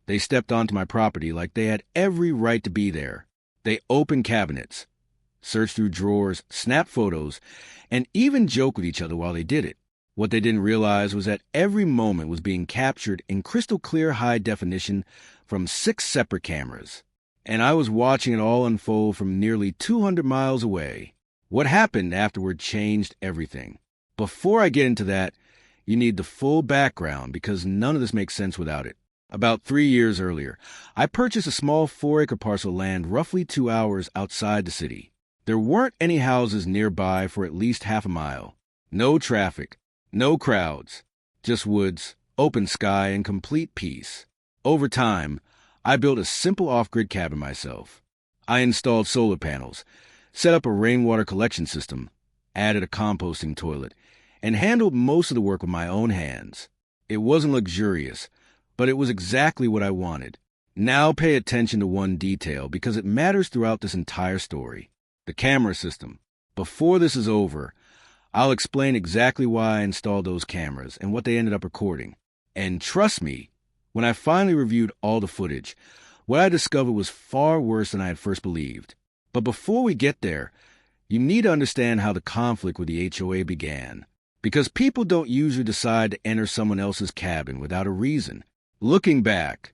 They stepped onto my property like they had every right to be there. They opened cabinets, searched through drawers, snapped photos, and even joked with each other while they did it. What they didn't realize was that every moment was being captured in crystal clear high definition from 6 separate cameras. And I was watching it all unfold from nearly 200 miles away. What happened afterward changed everything. Before I get into that, you need the full background because none of this makes sense without it. About 3 years earlier, I purchased a small 4-acre parcel of land roughly 2 hours outside the city. There weren't any houses nearby for at least half a mile. No traffic, no crowds, just woods, open sky, and complete peace. Over time, I built a simple off-grid cabin myself. I installed solar panels, set up a rainwater collection system, added a composting toilet, and handled most of the work with my own hands. It wasn't luxurious, but it was exactly what I wanted. Now pay attention to one detail because it matters throughout this entire story. The camera system. Before this is over, I'll explain exactly why I installed those cameras and what they ended up recording. And trust me, when I finally reviewed all the footage, what I discovered was far worse than I had first believed. But before we get there, you need to understand how the conflict with the HOA began. Because people don't usually decide to enter someone else's cabin without a reason. Looking back,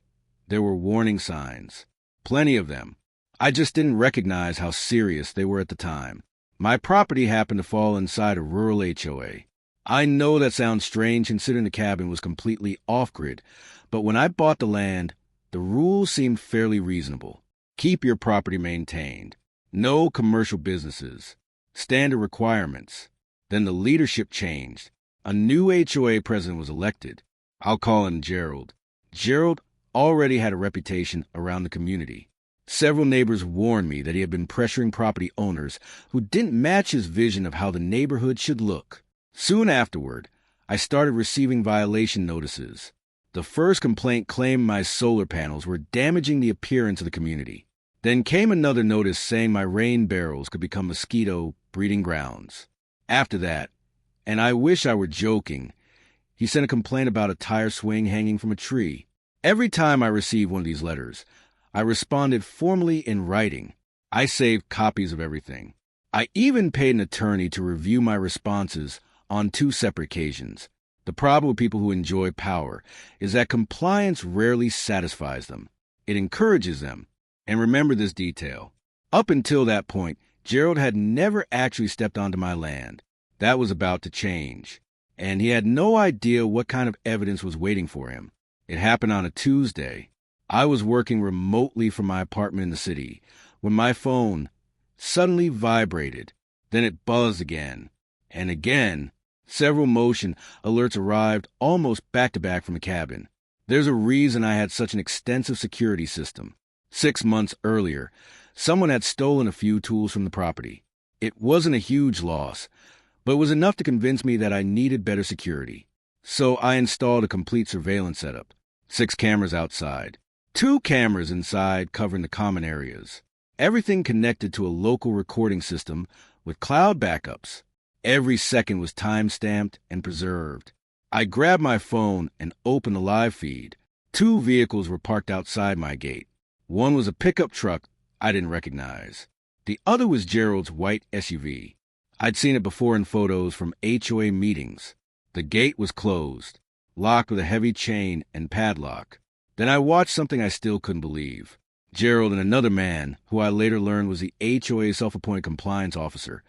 there were warning signs. Plenty of them. I just didn't recognize how serious they were at the time. My property happened to fall inside a rural HOA. I know that sounds strange considering the cabin was completely off-grid, but when I bought the land, the rules seemed fairly reasonable. Keep your property maintained. No commercial businesses. Standard requirements. Then the leadership changed. A new HOA president was elected. I'll call him Gerald. Gerald already had a reputation around the community. Several neighbors warned me that he had been pressuring property owners who didn't match his vision of how the neighborhood should look. Soon afterward, I started receiving violation notices. The first complaint claimed my solar panels were damaging the appearance of the community. Then came another notice saying my rain barrels could become mosquito breeding grounds. After that, and I wish I were joking, he sent a complaint about a tire swing hanging from a tree. Every time I received one of these letters, I responded formally in writing. I saved copies of everything. I even paid an attorney to review my responses on 2 separate occasions. The problem with people who enjoy power is that compliance rarely satisfies them. It encourages them. And remember this detail. Up until that point, Gerald had never actually stepped onto my land. That was about to change. And he had no idea what kind of evidence was waiting for him. It happened on a Tuesday. I was working remotely from my apartment in the city when my phone suddenly vibrated. Then it buzzed again. And again. Several motion alerts arrived almost back-to-back from the cabin. There's a reason I had such an extensive security system. 6 months earlier, someone had stolen a few tools from the property. It wasn't a huge loss, but it was enough to convince me that I needed better security. So I installed a complete surveillance setup. 6 cameras outside. 2 cameras inside covering the common areas. Everything connected to a local recording system with cloud backups. Every second was time-stamped and preserved. I grabbed my phone and opened the live feed. 2 vehicles were parked outside my gate. One was a pickup truck I didn't recognize. The other was Gerald's white SUV. I'd seen it before in photos from HOA meetings. The gate was closed, locked with a heavy chain and padlock. Then I watched something I still couldn't believe. Gerald and another man, who I later learned was the HOA self-appointed compliance officer,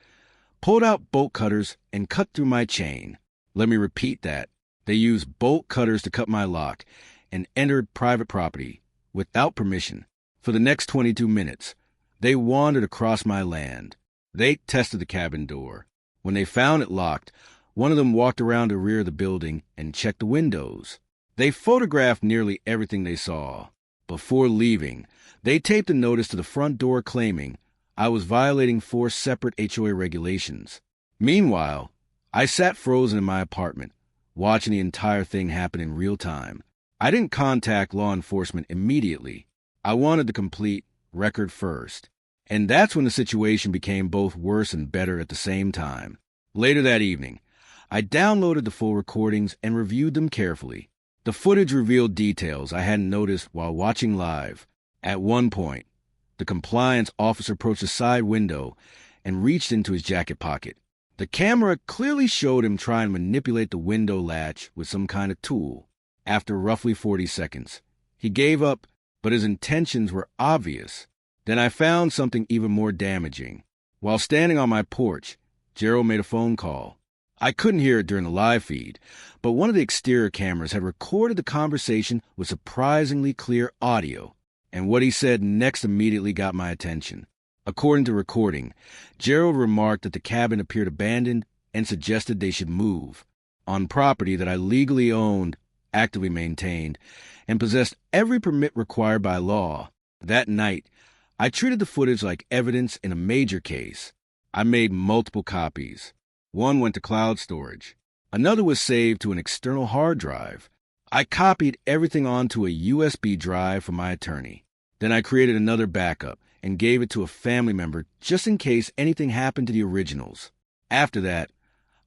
pulled out bolt cutters and cut through my chain. Let me repeat that. They used bolt cutters to cut my lock and entered private property without permission. For the next 22 minutes, they wandered across my land. They tested the cabin door. When they found it locked, one of them walked around the rear of the building and checked the windows. They photographed nearly everything they saw. Before leaving, they taped a notice to the front door claiming I was violating 4 separate HOA regulations. Meanwhile, I sat frozen in my apartment, watching the entire thing happen in real time. I didn't contact law enforcement immediately. I wanted the complete record first. And that's when the situation became both worse and better at the same time. Later that evening, I downloaded the full recordings and reviewed them carefully. The footage revealed details I hadn't noticed while watching live. At one point, the compliance officer approached a side window and reached into his jacket pocket. The camera clearly showed him trying to manipulate the window latch with some kind of tool. After roughly 40 seconds, he gave up, but his intentions were obvious. Then I found something even more damaging. While standing on my porch, Gerald made a phone call. I couldn't hear it during the live feed, but one of the exterior cameras had recorded the conversation with surprisingly clear audio, and what he said next immediately got my attention. According to the recording, Gerald remarked that the cabin appeared abandoned and suggested they should move on property that I legally owned, actively maintained, and possessed every permit required by law. That night, I treated the footage like evidence in a major case. I made multiple copies. One went to cloud storage. Another was saved to an external hard drive. I copied everything onto a USB drive for my attorney. Then I created another backup and gave it to a family member just in case anything happened to the originals. After that,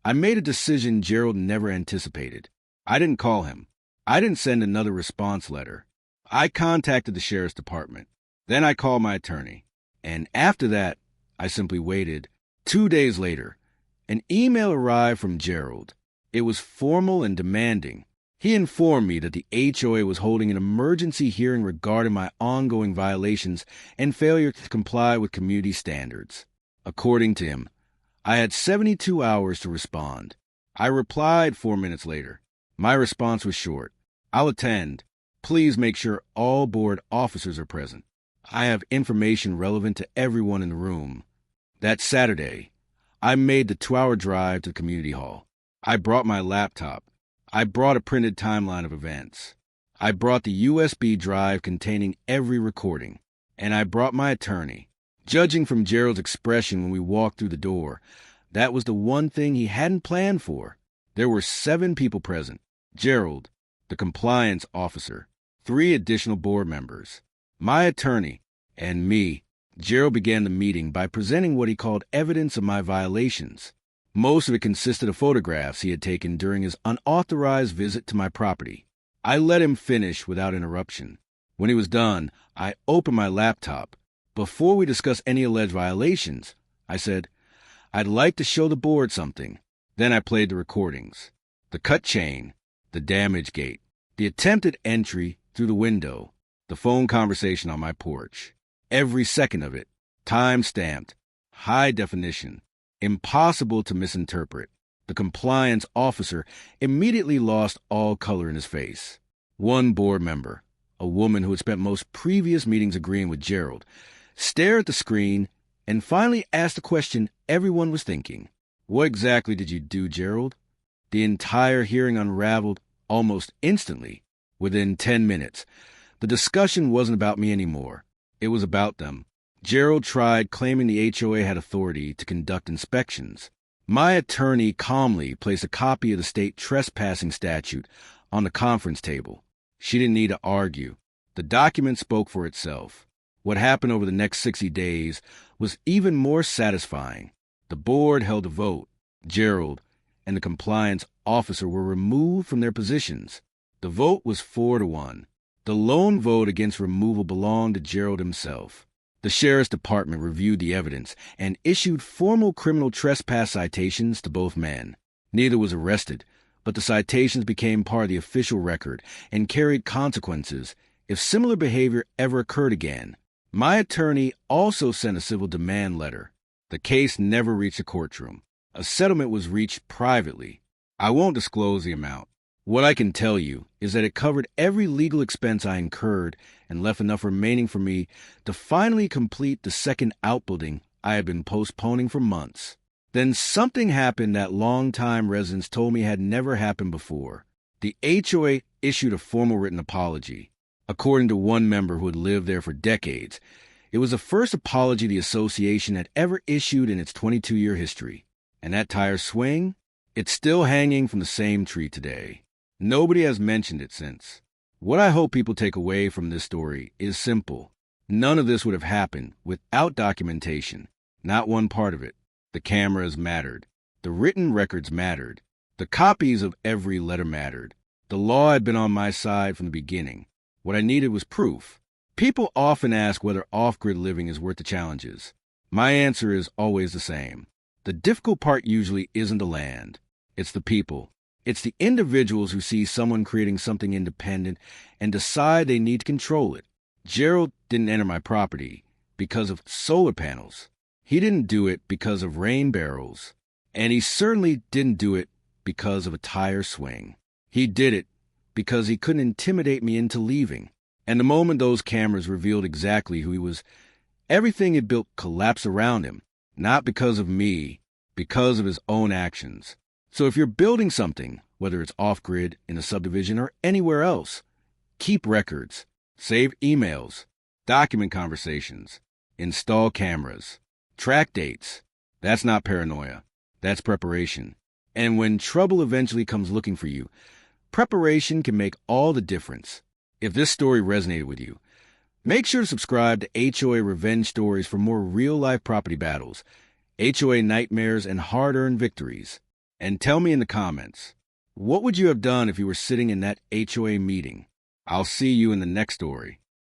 I made a decision Gerald never anticipated. I didn't call him. I didn't send another response letter. I contacted the sheriff's department. Then I called my attorney. And after that, I simply waited. 2 days later, an email arrived from Gerald. It was formal and demanding. He informed me that the HOA was holding an emergency hearing regarding my ongoing violations and failure to comply with community standards. According to him, I had 72 hours to respond. I replied 4 minutes later. My response was short. I'll attend. Please make sure all board officers are present. I have information relevant to everyone in the room. That Saturday, I made the 2-hour drive to the community hall. I brought my laptop. I brought a printed timeline of events. I brought the USB drive containing every recording. And I brought my attorney. Judging from Gerald's expression when we walked through the door, that was the one thing he hadn't planned for. There were 7 people present. Gerald, the compliance officer, 3 additional board members, my attorney, and me. Gerald began the meeting by presenting what he called evidence of my violations. Most of it consisted of photographs he had taken during his unauthorized visit to my property. I let him finish without interruption. When he was done, I opened my laptop. Before we discuss any alleged violations, I said, I'd like to show the board something. Then I played the recordings. The cut chain, the damage gate, the attempted entry through the window, the phone conversation on my porch. Every second of it, time-stamped, high definition, impossible to misinterpret. The compliance officer immediately lost all color in his face. One board member, a woman who had spent most previous meetings agreeing with Gerald, stared at the screen and finally asked the question everyone was thinking. What exactly did you do, Gerald? The entire hearing unraveled almost instantly. Within 10 minutes, the discussion wasn't about me anymore. It was about them. Gerald tried claiming the HOA had authority to conduct inspections. My attorney calmly placed a copy of the state trespassing statute on the conference table. She didn't need to argue. The document spoke for itself. What happened over the next 60 days was even more satisfying. The board held a vote. Gerald and the compliance officer were removed from their positions. The vote was 4-1. The lone vote against removal belonged to Gerald himself. The sheriff's department reviewed the evidence and issued formal criminal trespass citations to both men. Neither was arrested, but the citations became part of the official record and carried consequences if similar behavior ever occurred again. My attorney also sent a civil demand letter. The case never reached a courtroom. A settlement was reached privately. I won't disclose the amount. What I can tell you is that it covered every legal expense I incurred and left enough remaining for me to finally complete the second outbuilding I had been postponing for months. Then something happened that longtime residents told me had never happened before. The HOA issued a formal written apology. According to one member who had lived there for decades, it was the first apology the association had ever issued in its 22-year history. And that tire swing? It's still hanging from the same tree today. Nobody has mentioned it since. What I hope people take away from this story is simple. None of this would have happened without documentation. Not one part of it. The cameras mattered. The written records mattered. The copies of every letter mattered. The law had been on my side from the beginning. What I needed was proof. People often ask whether off-grid living is worth the challenges. My answer is always the same. The difficult part usually isn't the land. It's the people. It's the individuals who see someone creating something independent and decide they need to control it. Gerald didn't enter my property because of solar panels. He didn't do it because of rain barrels. And he certainly didn't do it because of a tire swing. He did it because he couldn't intimidate me into leaving. And the moment those cameras revealed exactly who he was, everything he built collapsed around him, not because of me, because of his own actions. So if you're building something, whether it's off-grid, in a subdivision, or anywhere else, keep records, save emails, document conversations, install cameras, track dates. That's not paranoia. That's preparation. And when trouble eventually comes looking for you, preparation can make all the difference. If this story resonated with you, make sure to subscribe to HOA Revenge Stories for more real-life property battles, HOA nightmares, and hard-earned victories. And tell me in the comments, what would you have done if you were sitting in that HOA meeting? I'll see you in the next story.